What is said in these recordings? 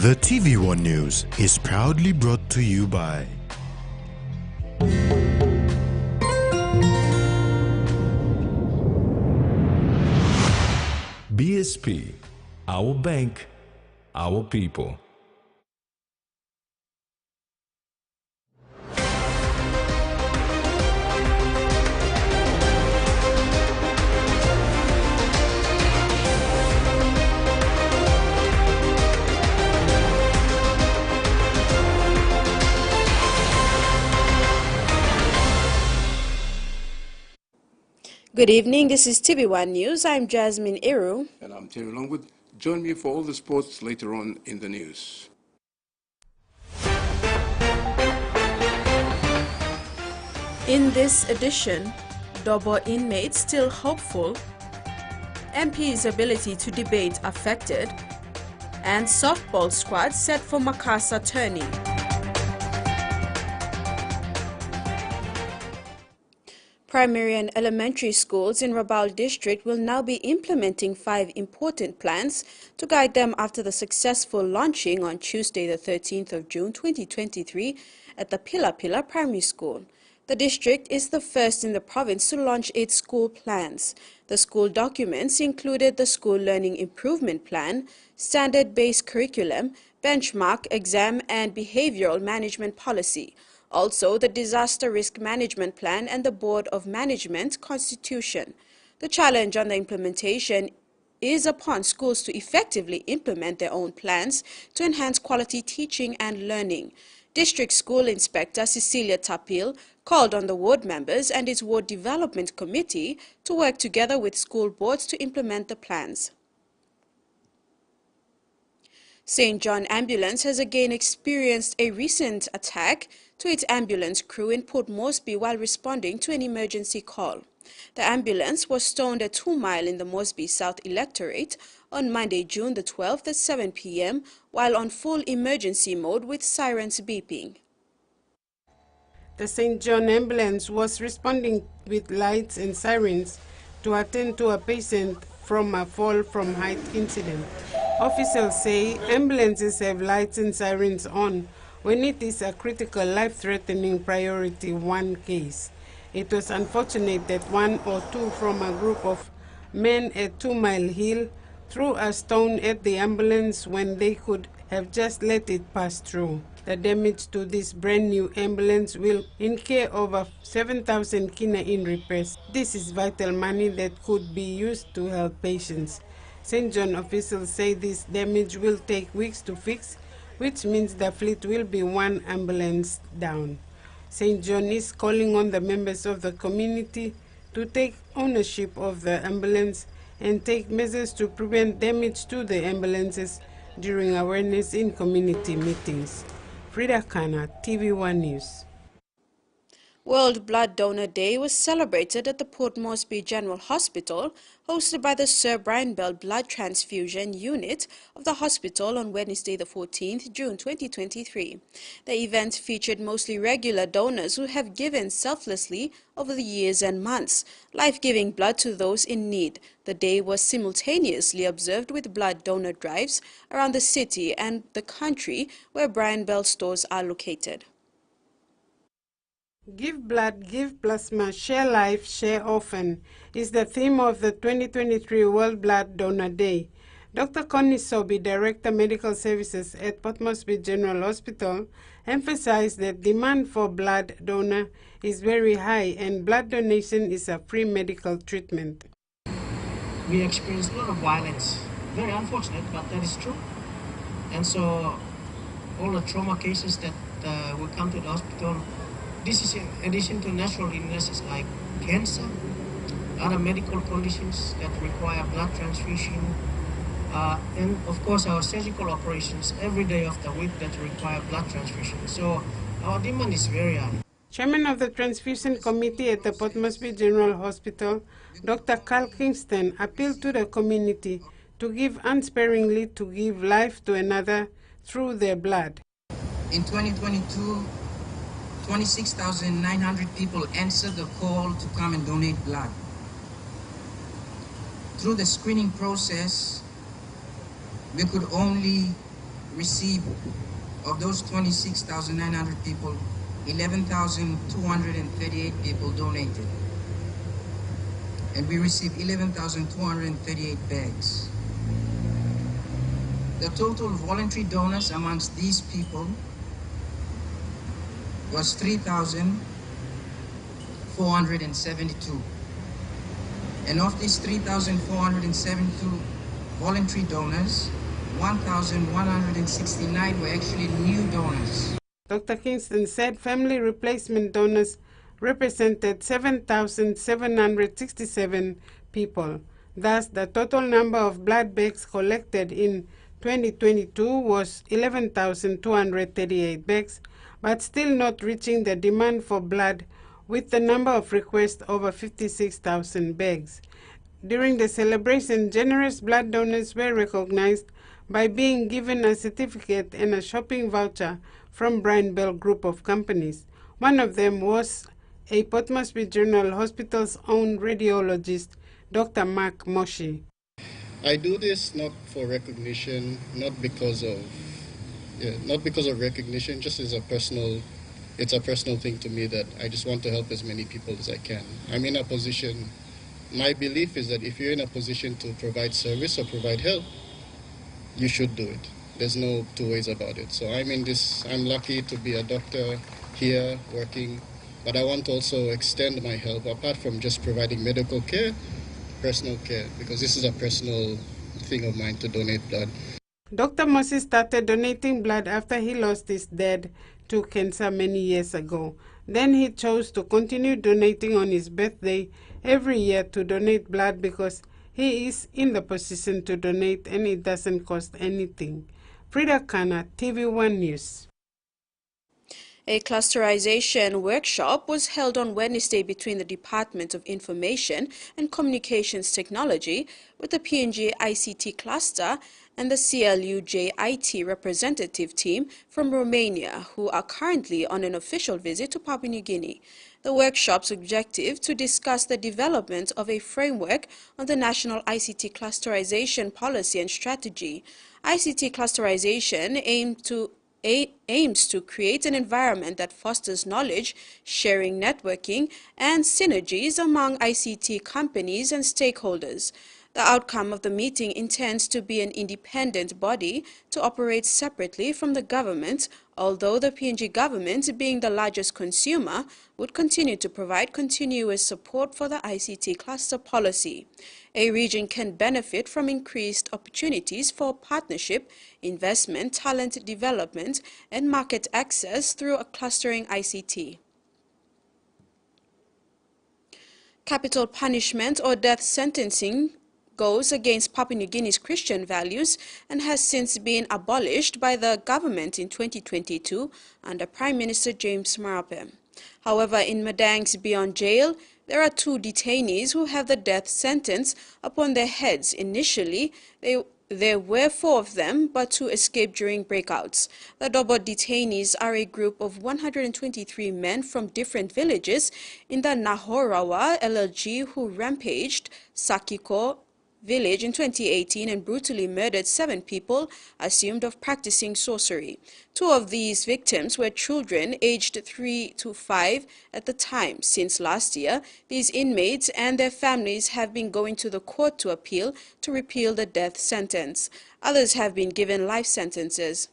The TVWAN News is proudly brought to you by BSP, our bank, our people. Good evening, this is TVWAN News. I'm Jasmine Iru. And I'm Terry Longwood. Join me for all the sports later on in the news. In this edition, Dobo inmates still hopeful, MP's ability to debate affected, and softball squad set for Makassar tourney. Primary and elementary schools in Rabaul district will now be implementing 5 important plans to guide them after the successful launching on Tuesday the 13th of June 2023 at the Pila Pila Primary School. The district is the first in the province to launch its school plans. The school documents included the School Learning Improvement Plan, Standard-Based Curriculum, Benchmark, Exam and Behavioral Management Policy. Also, the Disaster Risk Management Plan and the Board of Management Constitution. The challenge on the implementation is upon schools to effectively implement their own plans to enhance quality teaching and learning. District School Inspector Cecilia Tapil called on the ward members and its Ward Development Committee to work together with school boards to implement the plans. St. John Ambulance has again experienced a recent attack to its ambulance crew in Port Moresby while responding to an emergency call. The ambulance was stoned at 2 Mile in the Moresby South Electorate on Monday, June the 12th at 7 p.m. while on full emergency mode with sirens beeping. The St. John ambulance was responding with lights and sirens to attend to a patient from a fall from height incident. Officials say ambulances have lights and sirens on when it is a critical life-threatening priority 1 case. It was unfortunate that 1 or 2 from a group of men at 2 Mile Hill threw a stone at the ambulance when they could have just let it pass through. The damage to this brand new ambulance will incur over 7,000 kina in repairs. This is vital money that could be used to help patients. St. John officials say this damage will take weeks to fix, which means the fleet will be 1 ambulance down. St. John is calling on the members of the community to take ownership of the ambulance and take measures to prevent damage to the ambulances during awareness in community meetings. Frida Kana, TVWAN News. World Blood Donor Day was celebrated at the Port Moresby General Hospital, hosted by the Sir Brian Bell Blood Transfusion Unit of the hospital on Wednesday the 14th June 2023. The event featured mostly regular donors who have given selflessly over the years and months, life-giving blood to those in need. The day was simultaneously observed with blood donor drives around the city and the country where Brian Bell stores are located. Give blood, give plasma, share life, share often is the theme of the 2023 World Blood Donor Day. Dr. Connie Sobi, Director Medical Services at Port Moresby General Hospital, emphasized that demand for blood donor is very high and blood donation is a free medical treatment. We experience a lot of violence. Very unfortunate, but that is true. And so all the trauma cases that will come to the hospital, this is in addition to natural illnesses like cancer, other medical conditions that require blood transfusion, and of course our surgical operations every day of the week that require blood transfusion. So our demand is very high. Chairman of the Transfusion Committee at the Port Moresby General Hospital, Dr. Carl Kingston, appealed to the community to give unsparingly, to give life to another through their blood. In 2022, 26,900 people answered the call to come and donate blood. Through the screening process, we could only received, of those 26,900 people, 11,238 people donated. And we received 11,238 bags. The total voluntary donors amongst these people was 3,472. And of these 3,472 voluntary donors, 1,169 were actually new donors. Dr. Kingston said family replacement donors represented 7,767 people. Thus, the total number of blood bags collected in 2022 was 11,238 bags, but still not reaching the demand for blood, with the number of requests over 56,000 bags. During the celebration, generous blood donors were recognized by being given a certificate and a shopping voucher from Brian Bell Group of Companies. One of them was a Port Moresby General Hospital's own radiologist, Dr. Mark Moshi. I do this not for recognition, not because of recognition, just as it's a personal thing to me that I just want to help as many people as I can. I'm in a position, my belief is that if you're in a position to provide service or provide help, you should do it. There's no two ways about it. So I'm lucky to be a doctor here working, but I want to also extend my help apart from just providing medical care, personal care, because this is a personal thing of mine to donate blood. Dr. Mosi started donating blood after he lost his dad to cancer many years ago. Then he chose to continue donating on his birthday every year to donate blood because he is in the position to donate and it doesn't cost anything. Frida Kana, TVWAN News. A clusterization workshop was held on Wednesday between the Department of Information and Communications Technology with the PNG ICT cluster and the CLUJ-IT representative team from Romania, who are currently on an official visit to Papua New Guinea. The workshop's objective to discuss the development of a framework on the national ICT clusterization policy and strategy. ICT clusterization aims to create an environment that fosters knowledge, sharing, networking, and synergies among ICT companies and stakeholders. The outcome of the meeting intends to be an independent body to operate separately from the government, although the PNG government, being the largest consumer, would continue to provide continuous support for the ICT cluster policy. A region can benefit from increased opportunities for partnership, investment, talent development, and market access through a clustering ICT. Capital punishment or death sentencing goes against Papua New Guinea's Christian values and has since been abolished by the government in 2022 under Prime Minister James Marape. However, in Madang's Beyond Jail, there are 2 detainees who have the death sentence upon their heads. Initially, there were 4 of them, but 2 escaped during breakouts. The Dobo detainees are a group of 123 men from different villages in the Nahorawa LLG who rampaged Sakiko village in 2018 and brutally murdered 7 people assumed of practicing sorcery. 2 of these victims were children aged 3 to 5 at the time. Since last year, these inmates and their families have been going to the court to appeal to repeal the death sentence. Others have been given life sentences.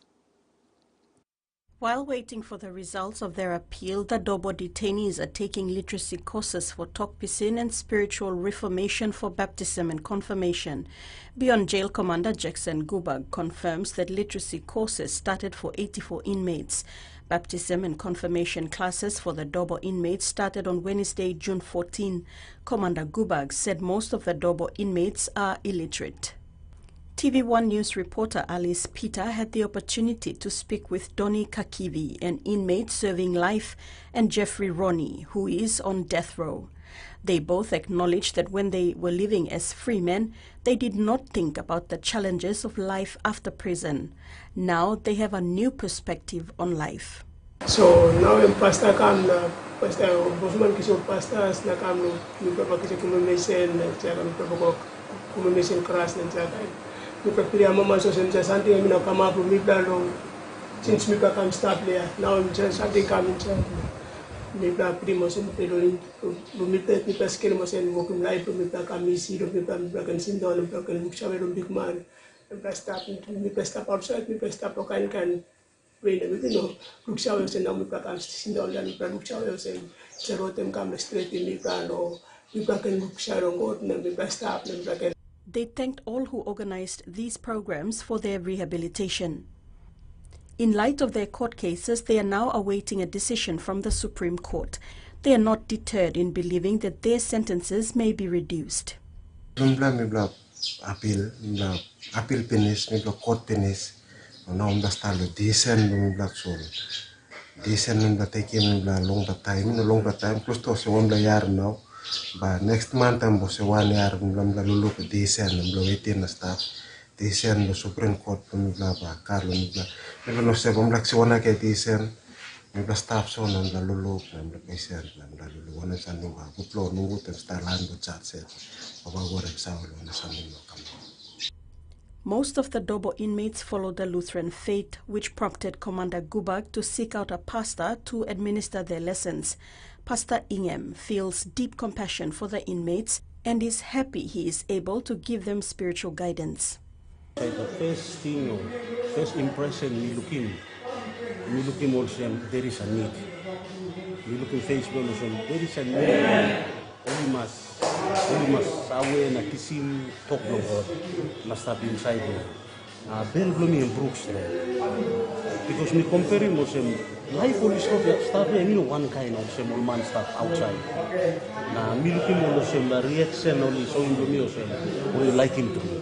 While waiting for the results of their appeal, the Dobo detainees are taking literacy courses for Tokpisin and spiritual reformation for baptism and confirmation. Beyond Jail Commander Jackson Gubag confirms that literacy courses started for 84 inmates. Baptism and confirmation classes for the Dobo inmates started on Wednesday, June 14. Commander Gubag said most of the Dobo inmates are illiterate. TVWAN News reporter Alice Peter had the opportunity to speak with Donny Kakivi, an inmate serving life, and Jeffrey Ronnie, who is on death row. They both acknowledged that when they were living as free men, they did not think about the challenges of life after prison. Now they have a new perspective on life. So now I'm pastor kam na pastor Bosman kiso pastors na kam no papa kiso kumemesen na charan papa kumemesen keras na charan. Mi prepare mama so sem something mi no come up mi plan since mi come start there. Now I'm just something coming mi plan primo sem pero mi pet mi pesquero mo sem wo kum life mi plan camisi do mi plan kan sin do mi plan kan buksha do big man. Mi start mi step outside mi step kan rain everything no buksha we sem mi plan sin do dan mi plan buksha we sem cerotem come straight mi plan no mi plan kan buksha do go mi step mi plan. They thanked all who organized these programs for their rehabilitation. In light of their court cases, they are now awaiting a decision from the Supreme Court. They are not deterred in believing that their sentences may be reduced. Appeal penis, court penis, now decent taking long time, close to 1 year now. But next month I'm going 1 year lulu decent waiting staff decent the Supreme Court Carlo no se siwana ke decent staff so lulu patient lulu one something ba kuplo nungu te stalan go chat set about something come. Most of the Dobo inmates followed the Lutheran faith, which prompted Commander Gubak to seek out a pastor to administer their lessons. Pastor Ingem feels deep compassion for the inmates and is happy he is able to give them spiritual guidance. The first thing, first impression, me looking also, there is a need. Me looking Facebook also, there is a need. We must aware na kisim talk no God must have been inside me. Very gloomy and Brooks because me comparing also life always start me one kind of same old man stuff outside. Na me looking also the reaction only so in me also we like him to me.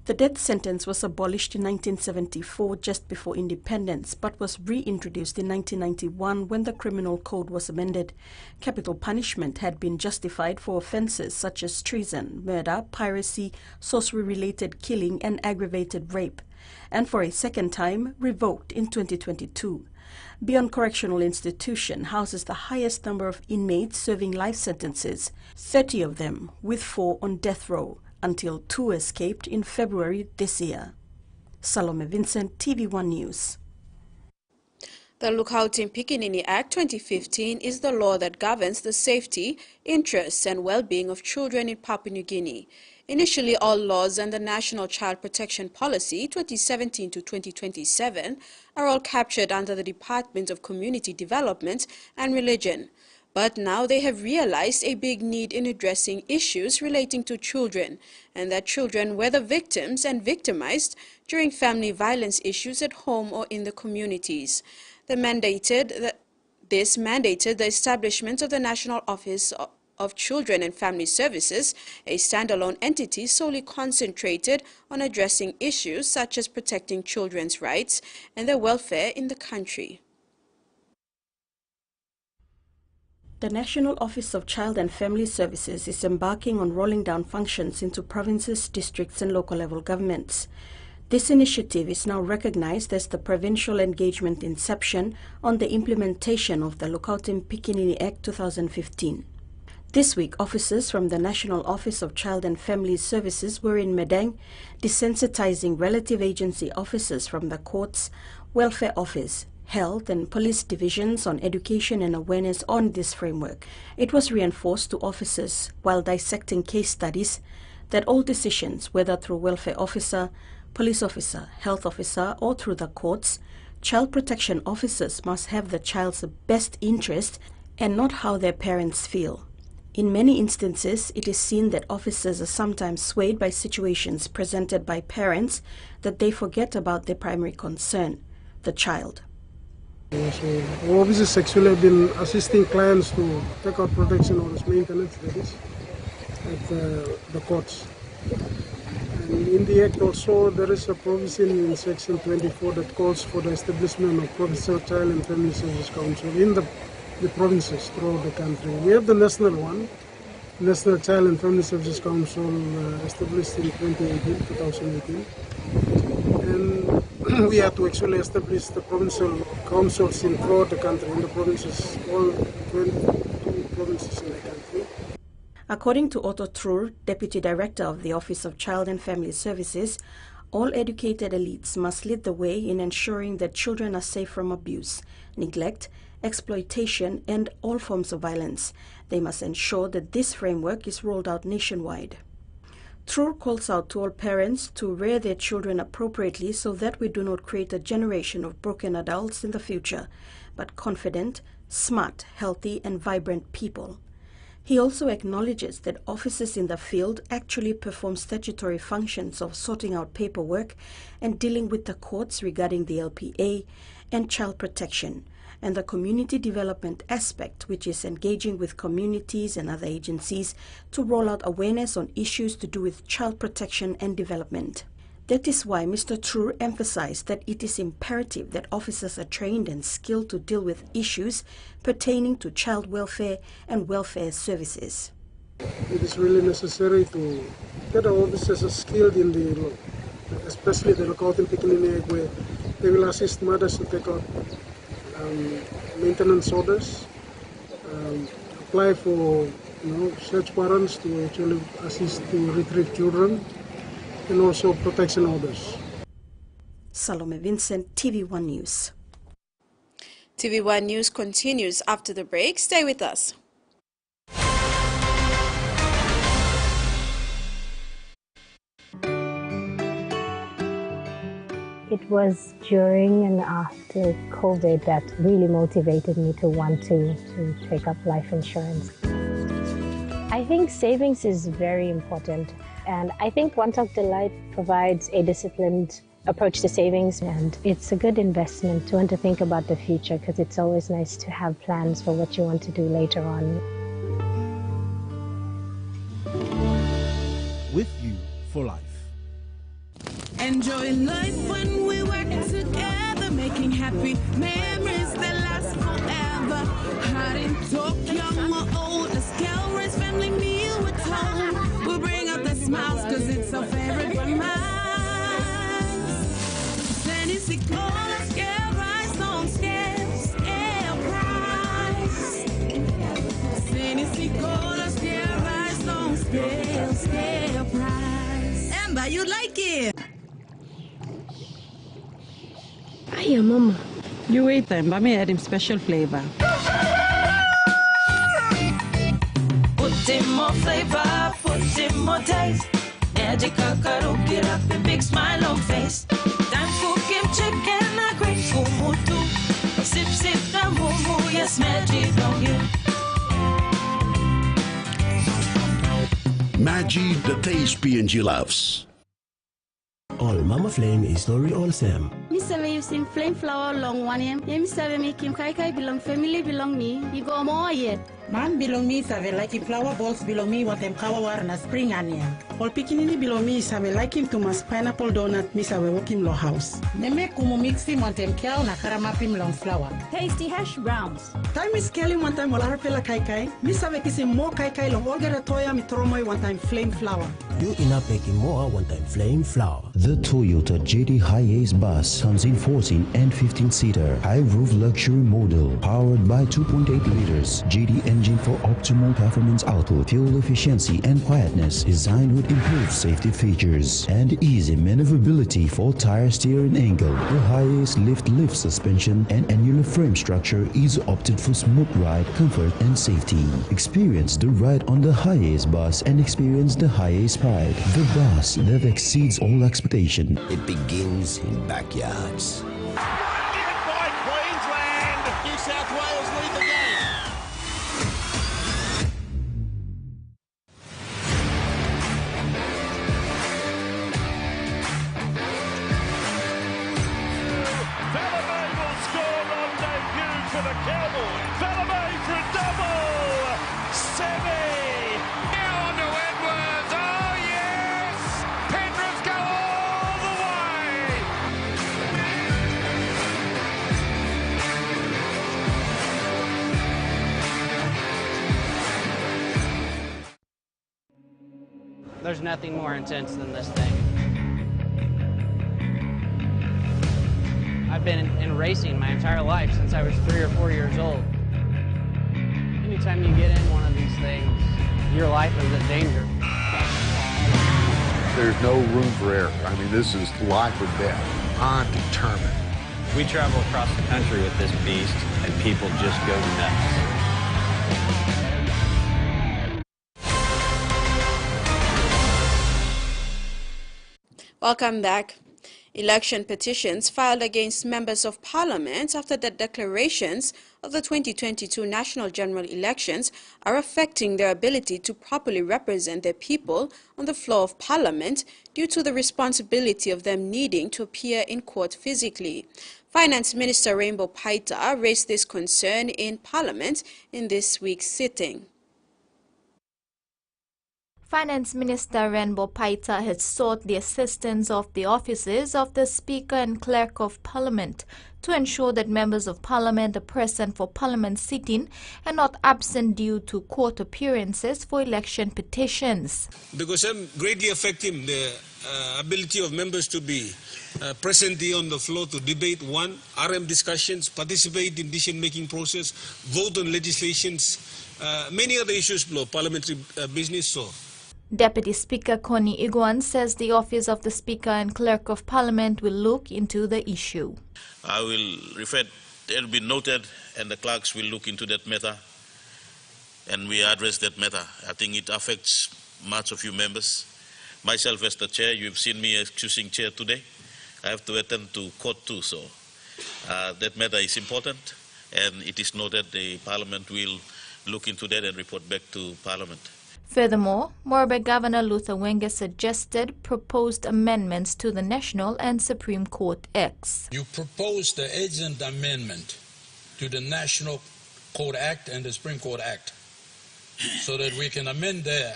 The death sentence was abolished in 1974 just before independence, but was reintroduced in 1991 when the criminal code was amended. Capital punishment had been justified for offences such as treason, murder, piracy, sorcery-related killing and aggravated rape, and for a second time revoked in 2022. Beyond Correctional Institution houses the highest number of inmates serving life sentences, 30 of them, with 4 on death row, until 2 escaped in February this year. Salome Vincent, TVWAN News. The Lookout in Pikinini Act 2015 is the law that governs the safety, interests and well-being of children in Papua New Guinea. Initially, all laws and the National Child Protection Policy 2017 to 2027 are all captured under the Department of Community Development and Religion. But now they have realized a big need in addressing issues relating to children, and that children were the victims and victimized during family violence issues at home or in the communities. This mandated the establishment of the National Office of Children and Family Services, a standalone entity solely concentrated on addressing issues such as protecting children's rights and their welfare in the country. The National Office of Child and Family Services is embarking on rolling down functions into provinces, districts and local level governments. This initiative is now recognized as the provincial engagement inception on the implementation of the Lookout in Pikinini Act 2015. This week, officers from the National Office of Child and Family Services were in Medang, desensitizing relative agency officers from the courts, welfare office, health and police divisions on education and awareness on this framework. It was reinforced to officers while dissecting case studies that all decisions, whether through welfare officer, police officer, health officer or through the courts, child protection officers must have the child's best interest and not how their parents feel. In many instances, it is seen that officers are sometimes swayed by situations presented by parents that they forget about their primary concern, the child. So our officers actually have been assisting clients to take out protection orders, maintenance that is, at the courts. And in the Act also there is a provision in section 24 that calls for the establishment of Provincial Child and Family Services Council in the provinces throughout the country. We have the national one, National Child and Family Services Council, established in 2018. And we have to actually establish the provincial councils in throughout the country, in the provinces, all 22 provinces in the country. According to Otto Trur, Deputy Director of the Office of Child and Family Services, all educated elites must lead the way in ensuring that children are safe from abuse, neglect, exploitation, and all forms of violence. They must ensure that this framework is rolled out nationwide. Trur calls out to all parents to rear their children appropriately so that we do not create a generation of broken adults in the future, but confident, smart, healthy, and vibrant people. He also acknowledges that officers in the field actually perform statutory functions of sorting out paperwork and dealing with the courts regarding the LPA and child protection, and the community development aspect, which is engaging with communities and other agencies to roll out awareness on issues to do with child protection and development. That is why Mr. Trur emphasized that it is imperative that officers are trained and skilled to deal with issues pertaining to child welfare and welfare services. It is really necessary to get our officers skilled in the law, especially the lookout in Pikinini, where they will assist mothers to take out maintenance orders, apply for search warrants to actually assist to retrieve children, and also protection orders. Salome Vincent, TVWAN News. TVWAN News continues after the break. Stay with us. It was during and after COVID that really motivated me to want to take up life insurance. I think savings is very important, and I think One Talk Delight provides a disciplined approach to savings, and it's a good investment to want to think about the future, because it's always nice to have plans for what you want to do later on. With you for life. Enjoying life when we work together, making happy memories that last forever. Hot and talk, young or old, a scale-raised family meal with home. We'll bring out the smiles, cause it's our favorite from us. Tennessee Cola, scale rice on scale price. Tennessee Cola, scale rice on scale price. Amber, you like it? Hiya, Mama. You wait then, but me add him special flavor. Put in more flavor, put in more taste. Magic kakaru, get up a big smile on face. Time for Kim chicken, a great fumu too. Sip, sip, the moo, yes, magic on you. Maggi, the taste PNG loves. All Mama Flame is Lori Olsem. Me say you sing flame flower long one him. Yeah, me say me Kim Kai belong family belong me. You go more yet. Man belong me save like flower balls belong me what them kawa war na spring onion. All pikinini belong me save like him to mas pineapple donut me save walk him lo house. Ne me kumu mix him want them cow na karamapim long flower. Tasty hash browns. Time is scaling one time wala harpela kai. Me save kissing more kai long all get a toya mi tromoy one time flame flower. You enough making more one time flame flower. The Toyota JD Hi-Ace bus comes in 14 and 15-seater high-roof luxury model powered by 2.8 liters JD engine for optimal performance output, fuel efficiency and quietness, designed with improved safety features and easy maneuverability for tire steering angle. The Hi-Ace lift suspension and annular frame structure is opted for smooth ride, comfort and safety. Experience the ride on the Hi-Ace bus and experience the Hi-Ace pride, the bus that exceeds all expectation. It begins in backyards. By Queensland, New South Wales lead the game. Valamay will score on debut for the Cowboys. Valamay for a double. Semi. Now on to Edwards. Oh yes. Penrith go all the way. There's nothing more intense than this thing. I've been in racing my entire life since I was 3 or 4 years old. Anytime you get in one of these things, your life is in danger. There's no room for error. I mean, this is life or death. I'm determined. We travel across the country with this beast, and people just go nuts. Welcome back. Election petitions filed against members of parliament after the declarations of the 2022 national general elections are affecting their ability to properly represent their people on the floor of parliament due to the responsibility of them needing to appear in court physically. Finance Minister Rainbow Paita raised this concern in parliament in this week's sitting. Finance Minister Rainbow Paita has sought the assistance of the offices of the Speaker and Clerk of Parliament to ensure that members of Parliament are present for Parliament sitting and not absent due to court appearances for election petitions. Because I'm greatly affecting the ability of members to be present here on the floor to debate RM discussions, participate in decision-making process, vote on legislations, many other issues below parliamentary business. So. Deputy Speaker Connie Iguan says the Office of the Speaker and Clerk of Parliament will look into the issue. I will refer, it will be noted, and the clerks will look into that matter, and we address that matter. I think it affects much of you members. Myself as the chair, you've seen me as choosing chair today. I have to attend to court too, so that matter is important, and it is noted the Parliament will look into that and report back to Parliament. Furthermore, Morobe Governor Luther Wenge suggested proposed amendments to the National and Supreme Court Acts. You proposed the urgent amendment to the National Court Act and the Supreme Court Act so that we can amend there,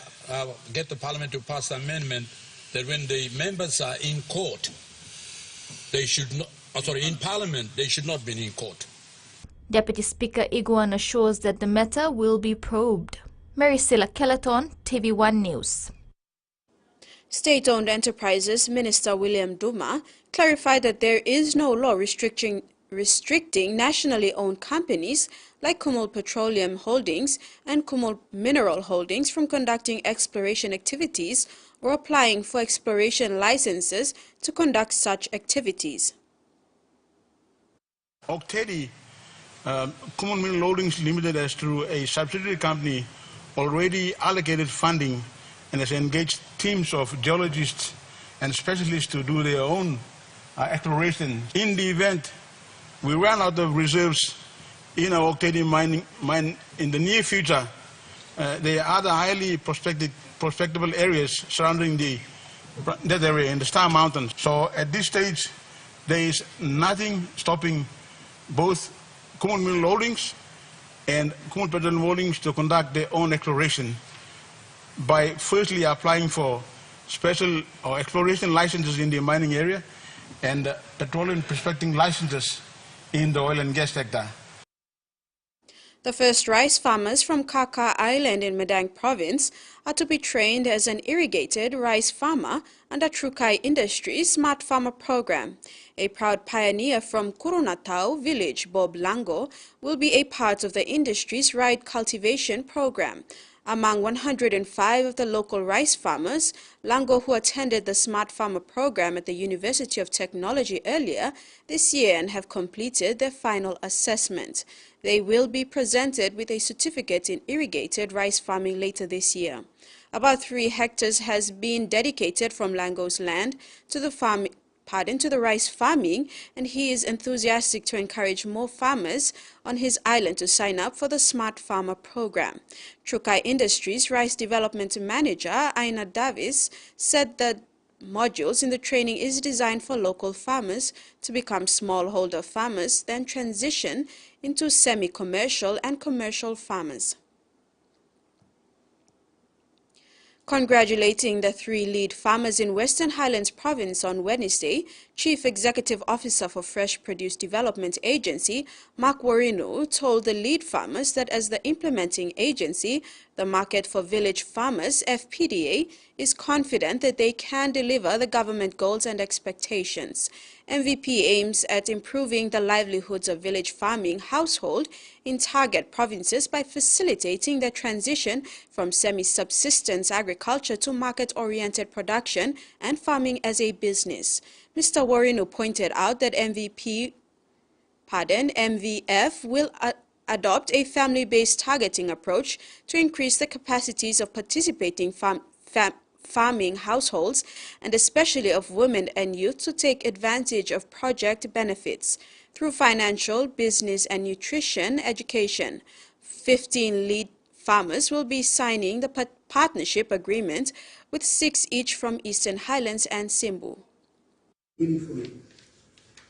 get the Parliament to pass the amendment that when the members are in court, they should not, in Parliament, they should not be in court. Deputy Speaker Iguan assures that the matter will be probed. Maricela Kelleton, TVWAN News. State-owned enterprises Minister William Duma clarified that there is no law restricting nationally owned companies like Kumul Petroleum Holdings and Kumul Mineral Holdings from conducting exploration activities or applying for exploration licenses to conduct such activities. Kumul Mineral Holdings Limited as through a subsidiary company already allocated funding and has engaged teams of geologists and specialists to do their own exploration. In the event we run out of reserves in our Octadian mine in the near future, there are other highly prospectable areas surrounding that area in the Star Mountains. So at this stage, there is nothing stopping both Kumul Mineral Holdings and Kumul Petroleum Holdings to conduct their own exploration by firstly applying for special or exploration licenses in the mining area and petroleum prospecting licenses in the oil and gas sector. The first rice farmers from Kaka Island in Madang Province are to be trained as an irrigated rice farmer under Trukai Industries Smart Farmer Program. A proud pioneer from Kurunatau village, Bob Lango, will be a part of the industry's ride cultivation program. Among 105 of the local rice farmers, Lango, who attended the Smart Farmer program at the University of Technology earlier this year and have completed their final assessment. They will be presented with a certificate in irrigated rice farming later this year. About 3 hectares has been dedicated from Lango's land to the rice farming, and he is enthusiastic to encourage more farmers on his island to sign up for the Smart Farmer program. Trukai Industries Rice Development Manager Aina Davis said that modules in the training is designed for local farmers to become smallholder farmers, then transition into semi-commercial and commercial farmers. Congratulating the 3 lead farmers in Western Highlands Province on Wednesday, Chief Executive Officer for Fresh Produce Development Agency, Mark Warinu, told the lead farmers that as the implementing agency, The Market for Village Farmers, FPDA, is confident that they can deliver the government goals and expectations. MVP aims at improving the livelihoods of village farming household in target provinces by facilitating the transition from semi-subsistence agriculture to market-oriented production and farming as a business. Mr. Warinu pointed out that MVF will adopt a family-based targeting approach to increase the capacities of participating farming households and especially of women and youth to take advantage of project benefits through financial, business and nutrition education. 15 lead farmers will be signing the partnership agreement with 6 each from Eastern Highlands and Simbu. Meaningfully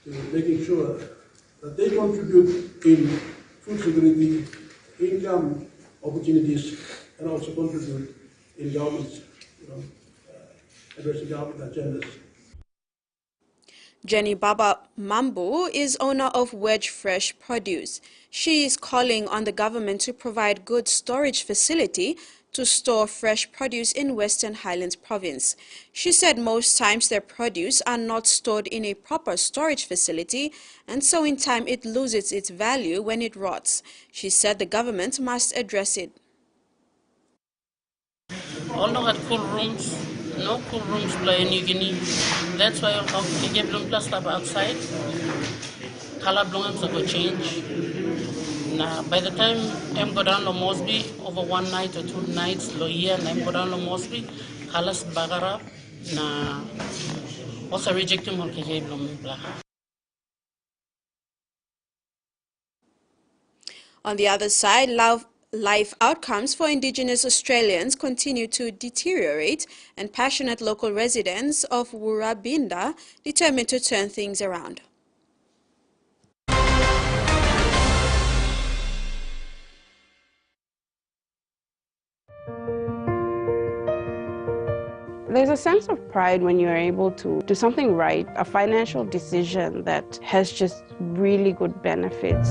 to making sure that they contribute in food security, income opportunities, and also contribute in government's, addressing government agendas. Jenny Baba Mambu is owner of Wedge Fresh Produce. She is calling on the government to provide good storage facility to store fresh produce in Western Highlands Province. She said most times their produce are not stored in a proper storage facility, and so in time it loses its value when it rots. She said the government must address it. Although at cool rooms, no cool rooms play in New Guinea. That's why I get them plus stuff outside. Color blooms will change. Now, by the time I'm go down to Mosby, over 1 night or 2 nights, Loya, and I'm go down to Mosby, colors bagara, na also reject him on On the other side, life outcomes for Indigenous Australians continue to deteriorate, and passionate local residents of Wurabinda determined to turn things around. There's a sense of pride when you're able to do something right, a financial decision that has just really good benefits.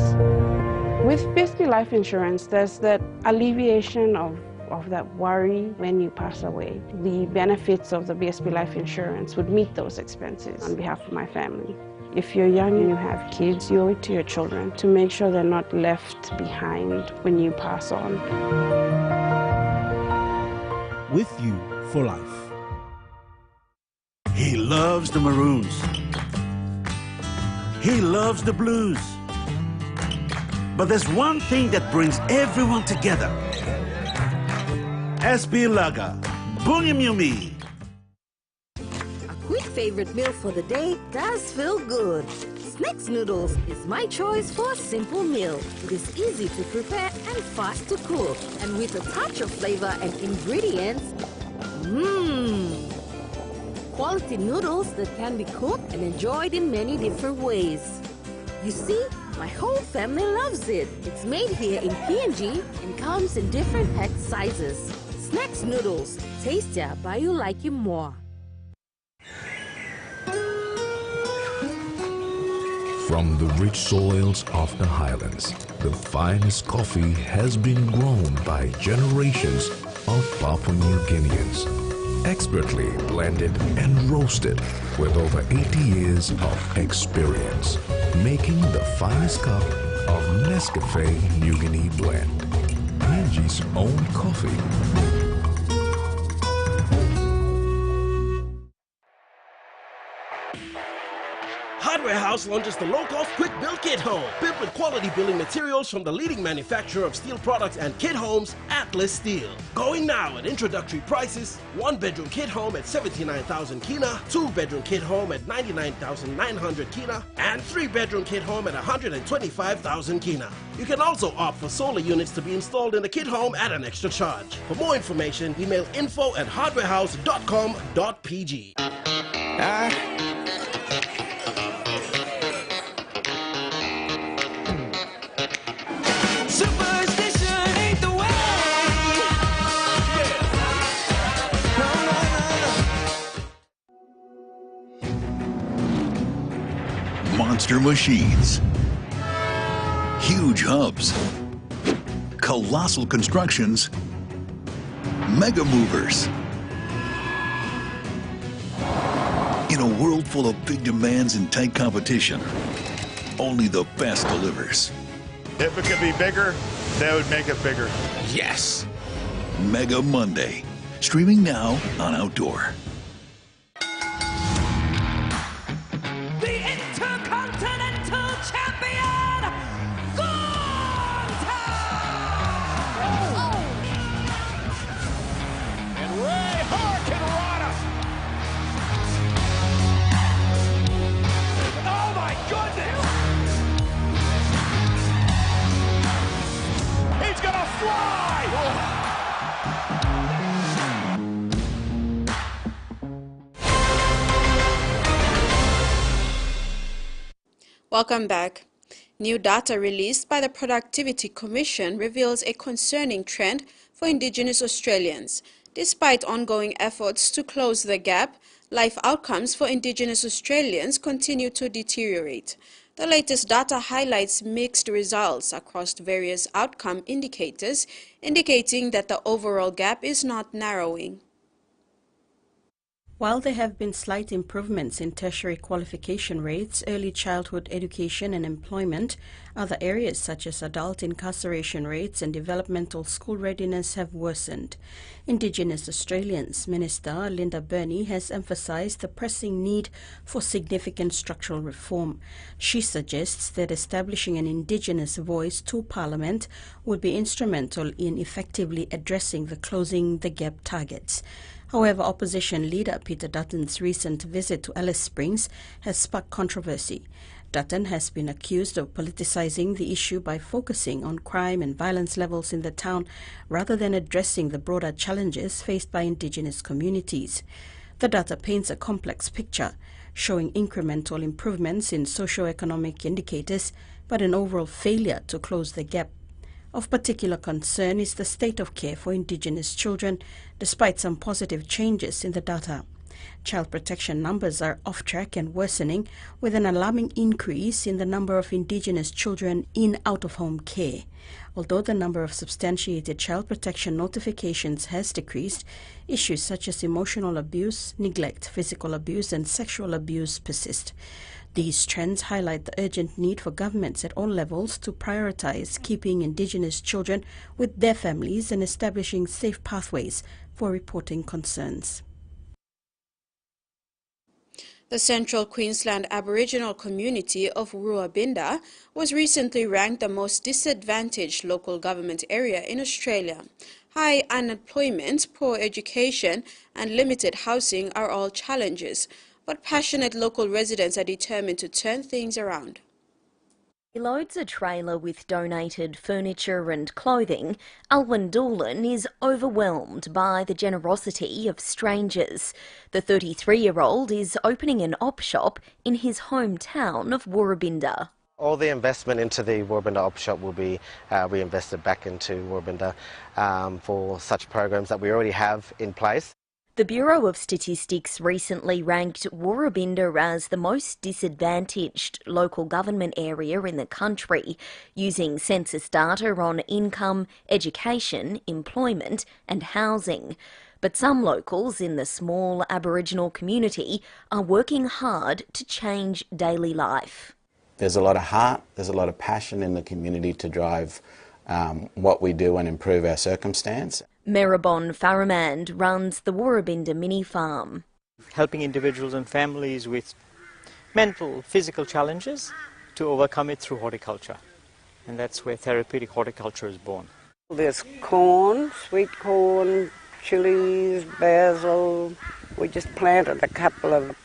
With BSP Life Insurance, there's that alleviation of that worry when you pass away. The benefits of the BSP Life Insurance would meet those expenses on behalf of my family. If you're young and you have kids, you owe it to your children to make sure they're not left behind when you pass on. With you for life. He loves the Maroons. He loves the Blues. But there's one thing that brings everyone together. SB Lager, Bungim Yumi. A quick favorite meal for the day does feel good. Snacks noodles is my choice for a simple meal. It is easy to prepare and fast to cook. And with a touch of flavor and ingredients, quality noodles that can be cooked and enjoyed in many different ways. You see, my whole family loves it. It's made here in PNG and comes in different pack sizes. Snacks noodles, tastier by you like you more. From the rich soils of the highlands, the finest coffee has been grown by generations of Papua New Guineans. Expertly blended and roasted with over 80 years of experience, making the finest cup of Nescafe New Guinea blend, PNG's own coffee. Hardware House launches the low-cost quick build kit home, built with quality building materials from the leading manufacturer of steel products and kit homes, Atlas Steel. Going now at introductory prices: 1-bedroom kit home at 79,000 kina, 2-bedroom kit home at 99,900 kina, and 3-bedroom kit home at 125,000 kina. You can also opt for solar units to be installed in the kit home at an extra charge. For more information, email info@hardwarehouse.com.pg. Monster machines, huge hubs, colossal constructions, Mega Movers. In a world full of big demands and tight competition, only the best delivers. If it could be bigger, they would make it bigger. Yes. Mega Monday. Streaming now on Outdoor. The Intercontinental Champion, Gonta! And Ray Harkinrada. Oh my goodness! He's gonna fly! Welcome back. New data released by the Productivity Commission reveals a concerning trend for Indigenous Australians. Despite ongoing efforts to close the gap, life outcomes for Indigenous Australians continue to deteriorate. The latest data highlights mixed results across various outcome indicators, indicating that the overall gap is not narrowing. While there have been slight improvements in tertiary qualification rates, early childhood education and employment, other areas such as adult incarceration rates and developmental school readiness have worsened. Indigenous Australians Minister Linda Burney has emphasised the pressing need for significant structural reform. She suggests that establishing an Indigenous voice to Parliament would be instrumental in effectively addressing the closing the gap targets. However, opposition leader Peter Dutton's recent visit to Alice Springs has sparked controversy. Dutton has been accused of politicising the issue by focusing on crime and violence levels in the town rather than addressing the broader challenges faced by Indigenous communities. The data paints a complex picture, showing incremental improvements in socio-economic indicators, but an overall failure to close the gap. Of particular concern is the state of care for Indigenous children, despite some positive changes in the data. Child protection numbers are off track and worsening, with an alarming increase in the number of Indigenous children in out-of-home care. Although the number of substantiated child protection notifications has decreased, issues such as emotional abuse, neglect, physical abuse and sexual abuse persist. These trends highlight the urgent need for governments at all levels to prioritise keeping Indigenous children with their families and establishing safe pathways for reporting concerns. The Central Queensland Aboriginal community of Ruabinda was recently ranked the most disadvantaged local government area in Australia. High unemployment, poor education and limited housing are all challenges, but passionate local residents are determined to turn things around. He loads a trailer with donated furniture and clothing. Alwyn Doolan is overwhelmed by the generosity of strangers. The 33-year-old is opening an op shop in his hometown of Woorabinda. All the investment into the Woorabinda op shop will be reinvested back into Woorabinda for such programs that we already have in place. The Bureau of Statistics recently ranked Woorabinda as the most disadvantaged local government area in the country, using census data on income, education, employment and housing. But some locals in the small Aboriginal community are working hard to change daily life. There's a lot of heart, there's a lot of passion in the community to drive what we do and improve our circumstance. Meribon Faramand runs the Woorabinda mini farm. Helping individuals and families with mental, physical challenges to overcome it through horticulture. And that's where therapeutic horticulture is born. There's corn, sweet corn, chilies, basil. We just planted a couple of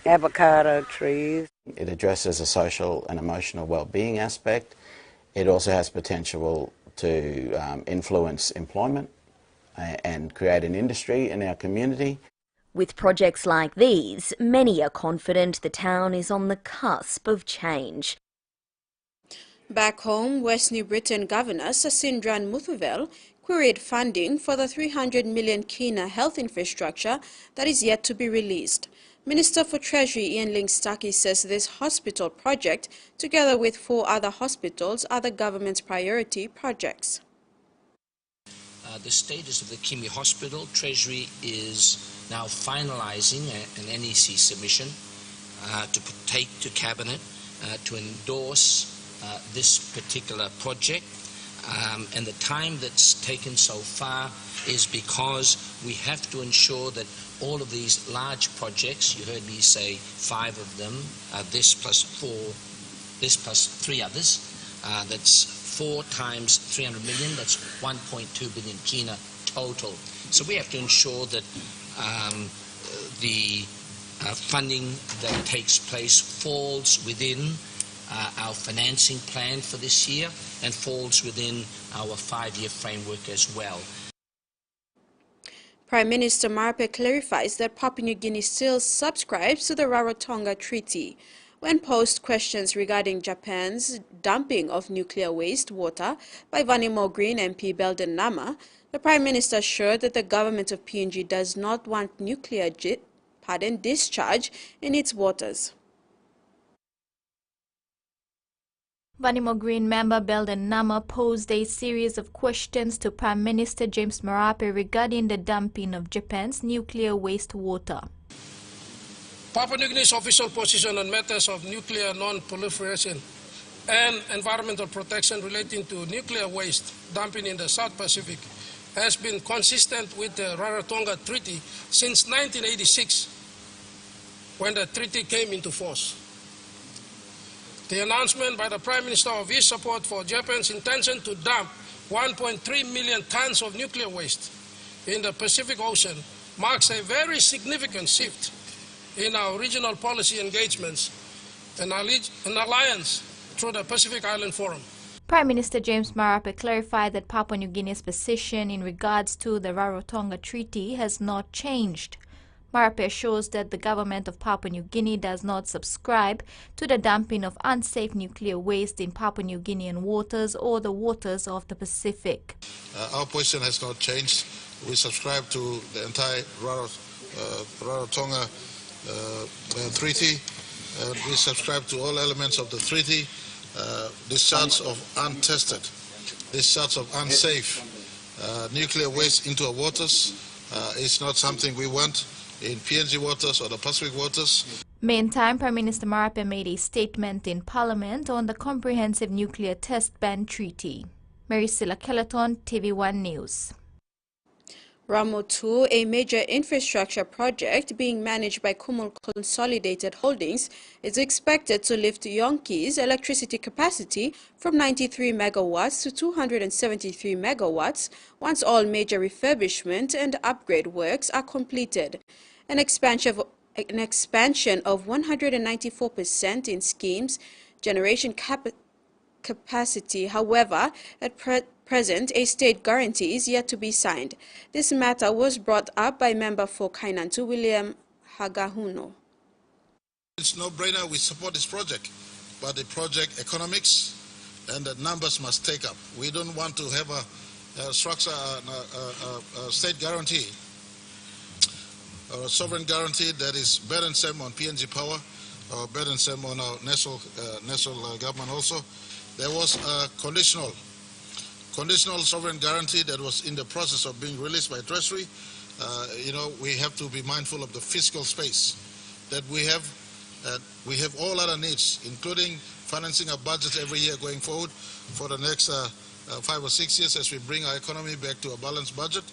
avocado trees. It addresses a social and emotional well-being aspect. It also has potential to influence employment and create an industry in our community. With projects like these, many are confident the town is on the cusp of change. Back home, West New Britain Governor Sasindran Muthuvel queried funding for the 300 million Kina health infrastructure that is yet to be released. Minister for Treasury Ian Lingstaki says this hospital project, together with 4 other hospitals, are the government's priority projects. the status of the Kimi Hospital. Treasury is now finalising an NEC submission to take to Cabinet to endorse this particular project. And the time that's taken so far is because we have to ensure that all of these large projects, you heard me say 5 of them, this plus 4, this plus 3 others, that's 4 times 300 million, that's 1.2 billion kina total. So we have to ensure that the funding that takes place falls within our financing plan for this year and falls within our 5-year framework as well. Prime Minister Marape clarifies that Papua New Guinea still subscribes to the Rarotonga Treaty. When posed questions regarding Japan's dumping of nuclear waste water by Vanimo Green MP Belden Nama, the Prime Minister assured that the government of PNG does not want nuclear discharge in its waters. Vanimo Green member Belden Nama posed a series of questions to Prime Minister James Marape regarding the dumping of Japan's nuclear waste water. Papua New Guinea's official position on matters of nuclear non-proliferation and environmental protection relating to nuclear waste dumping in the South Pacific has been consistent with the Rarotonga Treaty since 1986, when the treaty came into force. The announcement by the Prime Minister of his support for Japan's intention to dump 1.3 million tons of nuclear waste in the Pacific Ocean marks a very significant shift in our regional policy engagements and alliance through the Pacific Island Forum. Prime Minister James Marape clarified that Papua New Guinea's position in regards to the Rarotonga Treaty has not changed. Marape assures that the government of Papua New Guinea does not subscribe to the dumping of unsafe nuclear waste in Papua New Guinean waters or the waters of the Pacific. Our position has not changed. We subscribe to the entire Rarotonga treaty. We subscribe to all elements of the treaty. Discharge of untested, discharge of unsafe nuclear waste into our waters is not something we want in PNG waters or the Pacific waters. Meantime, Prime Minister Marape made a statement in Parliament on the Comprehensive Nuclear Test Ban Treaty. Maricela Kelleton, TVWAN News. Ramo 2, a major infrastructure project being managed by Kumul Consolidated Holdings, is expected to lift Yonki's electricity capacity from 93 megawatts to 273 megawatts once all major refurbishment and upgrade works are completed. An expansion of 194% in schemes generation capacity. However, at present, a state guarantee is yet to be signed. This matter was brought up by member for Kainantu, William Hagahuno. It's no-brainer, we support this project, but the project economics and the numbers must take up. We don't want to have a structure, a state guarantee, or a sovereign guarantee that is burdensome on PNG Power, or burdensome on our national government also. There was a conditional sovereign guarantee that was in the process of being released by Treasury. We have to be mindful of the fiscal space that we have. We have all other needs, including financing our budgets every year going forward for the next 5 or 6 years as we bring our economy back to a balanced budget.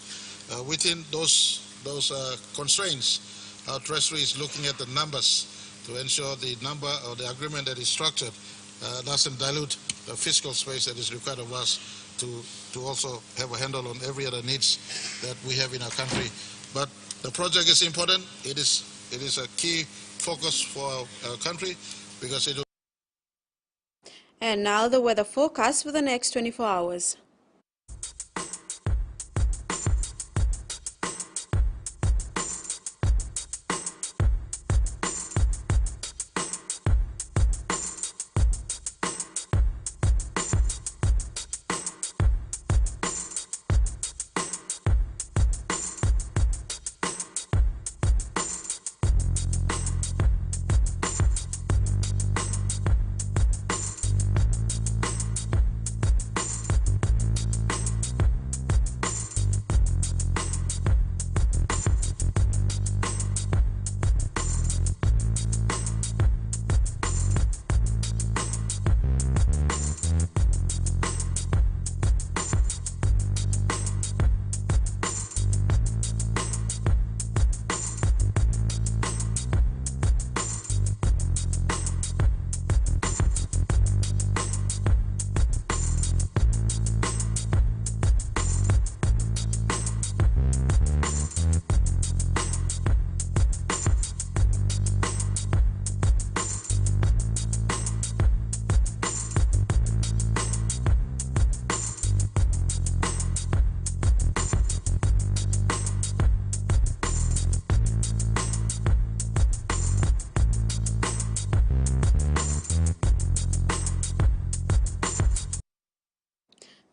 Within those constraints, our Treasury is looking at the numbers to ensure the number or the agreement that is structured doesn't dilute the fiscal space that is required of us to also have a handle on every other needs that we have in our country. But the project is important. It is a key focus for our country because it will. And now the weather forecast for the next 24 hours.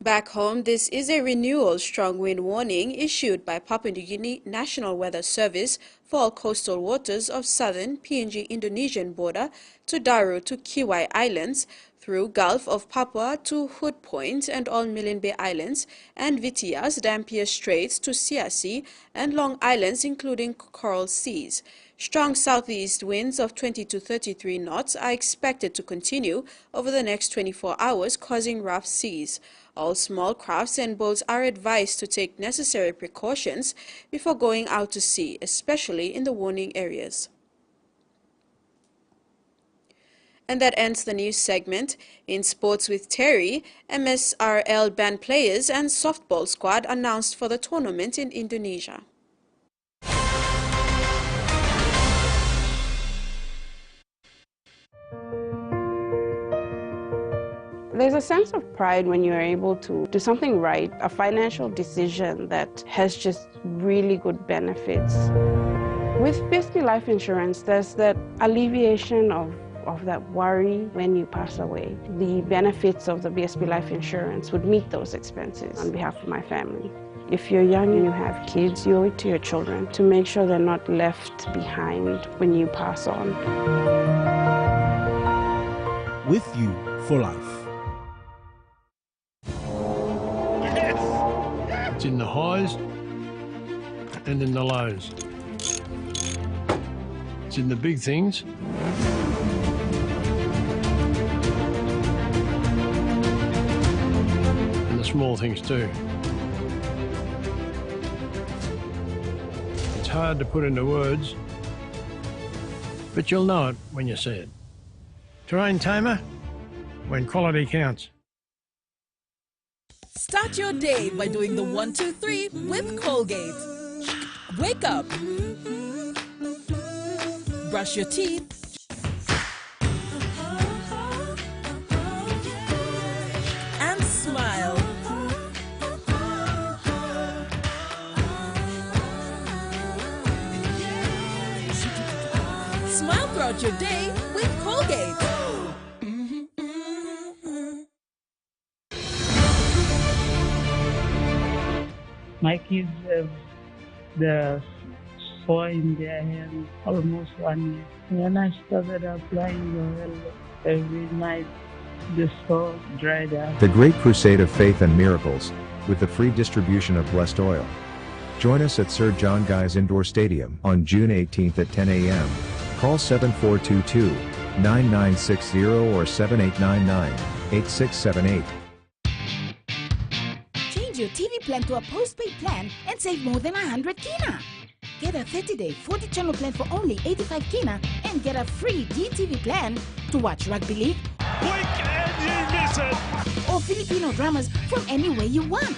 Back home, this is a renewal strong wind warning issued by Papua New Guinea National Weather Service for all coastal waters of southern PNG Indonesian border to Daru to Kiwai Islands, through Gulf of Papua to Hood Point and all Milne Bay Islands, and Vitias, Dampier Straits to Sia Sea, and Long Islands including Coral Seas. Strong southeast winds of 20 to 33 knots are expected to continue over the next 24 hours, causing rough seas. All small crafts and boats are advised to take necessary precautions before going out to sea, especially in the warning areas. And that ends the news segment. In sports with Terry, MSRL band players and softball squad announced for the tournament in Indonesia. There's a sense of pride when you're able to do something right, a financial decision that has just really good benefits. With BSP Life Insurance, there's that alleviation of that worry when you pass away. The benefits of the BSP Life Insurance would meet those expenses on behalf of my family. If you're young and you have kids, you owe it to your children to make sure they're not left behind when you pass on. With you for life. It's in the highs and in the lows. It's in the big things and the small things too. It's hard to put into words, but you'll know it when you see it. Terrain Tamer, when quality counts. Start your day by doing the 1, 2, 3 with Colgate. Wake up. Brush your teeth. And smile. Smile throughout your day with Colgate. My kids have the soy in their hand almost 1 year. When I started applying the oil every night, the soy dried up. The Great Crusade of Faith and Miracles, with the free distribution of blessed oil. Join us at Sir John Guy's Indoor Stadium on June 18th at 10 a.m. Call 7422-9960 or 7899-8678. Change your TV plan to a postpaid plan and save more than 100 kina. Get a 30-day 40-channel plan for only 85 kina and get a free DTV plan to watch Rugby League, Blink and you miss it! or Filipino dramas from anywhere you want.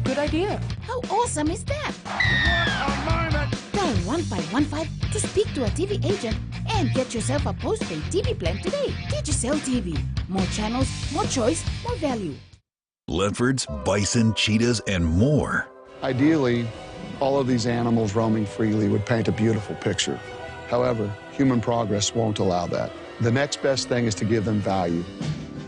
Good idea. How awesome is that? What a moment! Dial 1515 to speak to a TV agent and get yourself a postpaid TV plan today. Digicel TV. More channels, more choice, more value. Leopards, bison, cheetahs, and more. Ideally, all of these animals roaming freely would paint a beautiful picture. However, human progress won't allow that. The next best thing is to give them value.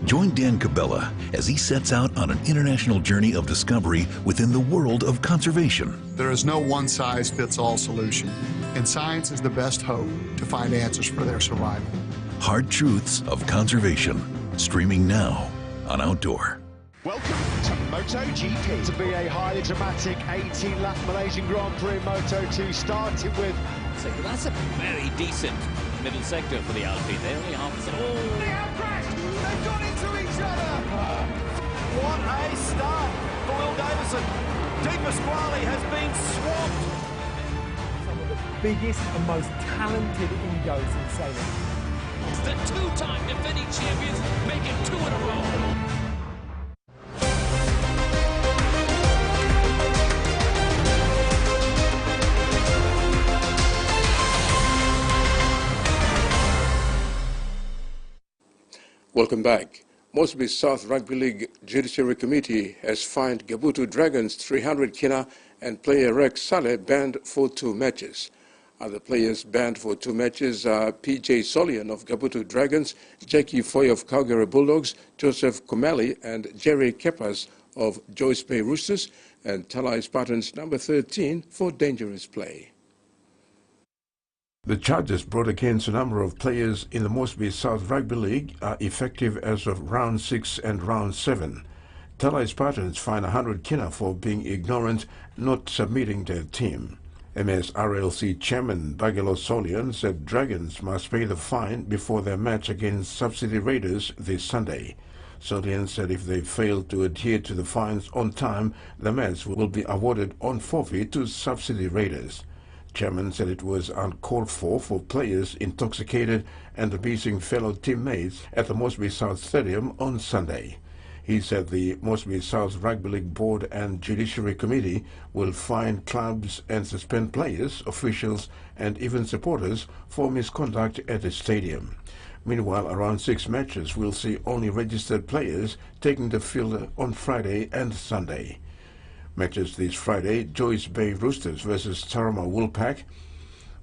Join Dan Cabela as he sets out on an international journey of discovery within the world of conservation. There is no one-size-fits-all solution, and science is the best hope to find answers for their survival. Hard Truths of Conservation, streaming now on Outdoor. Welcome to MotoGP. To be a highly dramatic 18-lap Malaysian Grand Prix Moto2, starting with... So that's a very decent middle sector for the Alpine. They only have... They have crashed! They've gone into each other! What a start for Will Davison. Di Pasquale has been swamped. Some of the biggest and most talented egos in sailing. The two-time defending champions make it 2 in a row. Welcome back. Moresby South Rugby League Judiciary Committee has fined Gabutu Dragons 300 kina and player Rex Saleh banned for 2 matches. Other players banned for 2 matches are PJ Solian of Gabutu Dragons, Jackie Foy of Calgary Bulldogs, Joseph Komali and Jerry Kepas of Joyce Bay Roosters and Talai Spartans number 13 for dangerous play. The charges brought against a number of players in the Moresby South Rugby League are effective as of round 6 and round 7. Talai Spartans fined 100 kina for being ignorant, not submitting their team. MSRLC Chairman Bagelo Solian said Dragons must pay the fine before their match against Subsidy Raiders this Sunday. Solian said if they fail to adhere to the fines on time, the match will be awarded on forfeit to Subsidy Raiders. Chairman said it was uncalled for players intoxicated and abusing fellow teammates at the Moresby South Stadium on Sunday. He said the Moresby South Rugby League Board and Judiciary Committee will fine clubs and suspend players, officials and even supporters for misconduct at the stadium. Meanwhile, around 6 matches will see only registered players taking the field on Friday and Sunday. Matches this Friday: Joyce Bay Roosters versus Tarama Woolpack,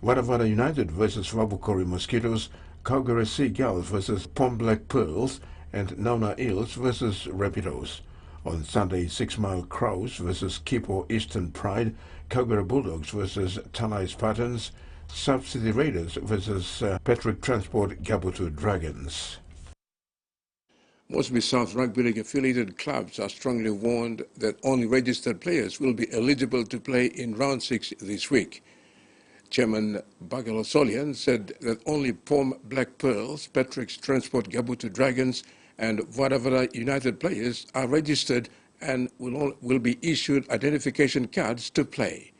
Wadavada United versus Wabukori Mosquitoes, Calgary Seagulls versus Pom Black Pearls, and Nauna Eels versus Rapidos. On Sunday, 6 Mile Crows versus Kipo Eastern Pride, Calgary Bulldogs versus Talai Spartans, Subsidy Raiders versus Patrick Transport Gabutu Dragons. Moresby South Rugby League affiliated clubs are strongly warned that only registered players will be eligible to play in round 6 this week. Chairman Bagelo Solian said that only Pom Black Pearls, Patrick's Transport Gabutu Dragons and Wadavada United players are registered and will be issued identification cards to play.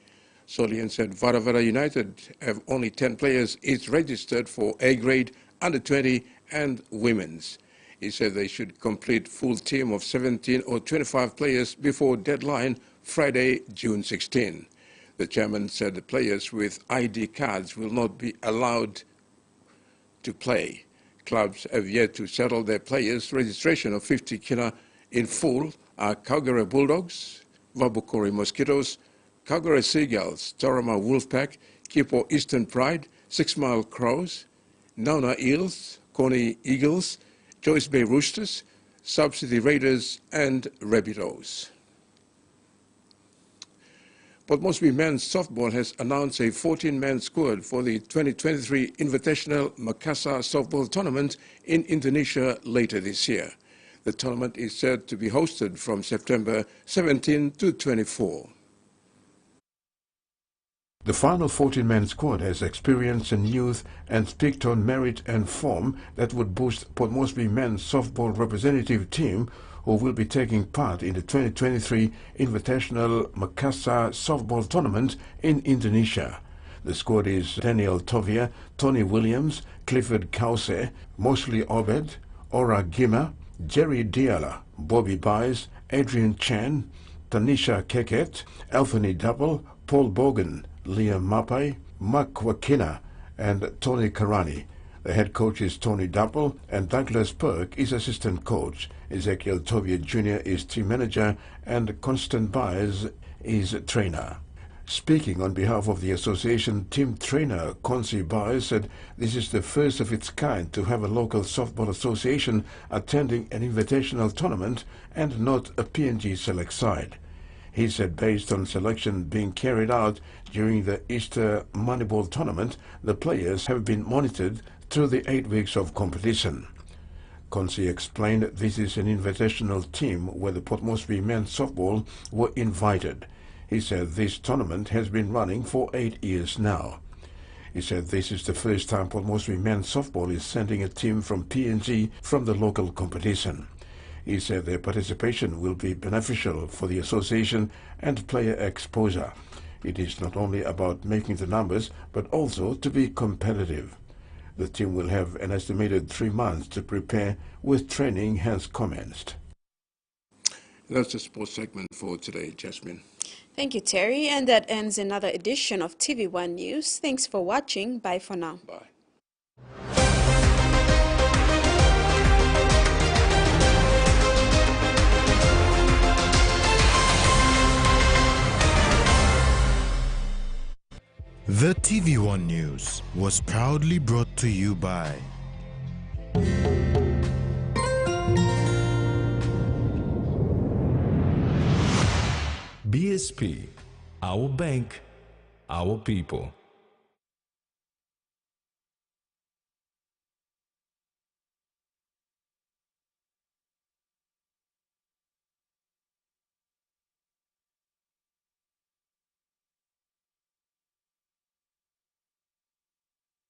Solian said Wadavada United have only 10 players each registered for A grade, under 20 and women's. He said they should complete full team of 17 or 25 players before deadline Friday, June 16. The chairman said the players with ID cards will not be allowed to play. Clubs have yet to settle their players' registration of 50 kina in full are Calgary Bulldogs, Wabukori Mosquitoes, Calgary Seagulls, Tarama Wolfpack, Kipo Eastern Pride, 6 Mile Crows, Nauna Eels, Coney Eagles, Joyce Bay Roosters, Subsidy Raiders and Rapidos. Port Moresby men's softball has announced a 14-man squad for the 2023 Invitational Makassar Softball Tournament in Indonesia later this year. The tournament is said to be hosted from September 17 to 24. The final 14-man squad has experience and youth and speak on merit and form that would boost Port Moresby men's softball representative team, who will be taking part in the 2023 Invitational Makassar Softball Tournament in Indonesia. The squad is Daniel Tovia, Tony Williams, Clifford Kause, Mosley Obed, Ora Gima, Jerry Diala, Bobby Bies, Adrian Chan, Tanisha Keket, Alphony Double, Paul Bogan, Liam Mapai, Mark Wakina, and Tony Karani. The head coach is Tony Dapple and Douglas Perk is assistant coach. Ezekiel Tovia Jr. is team manager and Constant Byers is trainer. Speaking on behalf of the association, team trainer Consi Byers said this is the first of its kind to have a local softball association attending an invitational tournament and not a PNG select side. He said based on selection being carried out during the Easter Moneyball tournament, the players have been monitored through the 8 weeks of competition. Consi explained this is an invitational team where the Port Moresby men's softball were invited. He said this tournament has been running for 8 years now. He said this is the first time Port Moresby men's softball is sending a team from PNG from the local competition. He said their participation will be beneficial for the association and player exposure. It is not only about making the numbers, but also to be competitive. The team will have an estimated 3 months to prepare, with training has commenced. That's the sports segment for today, Jasmine. Thank you, Terry. And that ends another edition of TVWAN News. Thanks for watching. Bye for now. Bye. The TVWAN News was proudly brought to you by BSP, our bank, our people.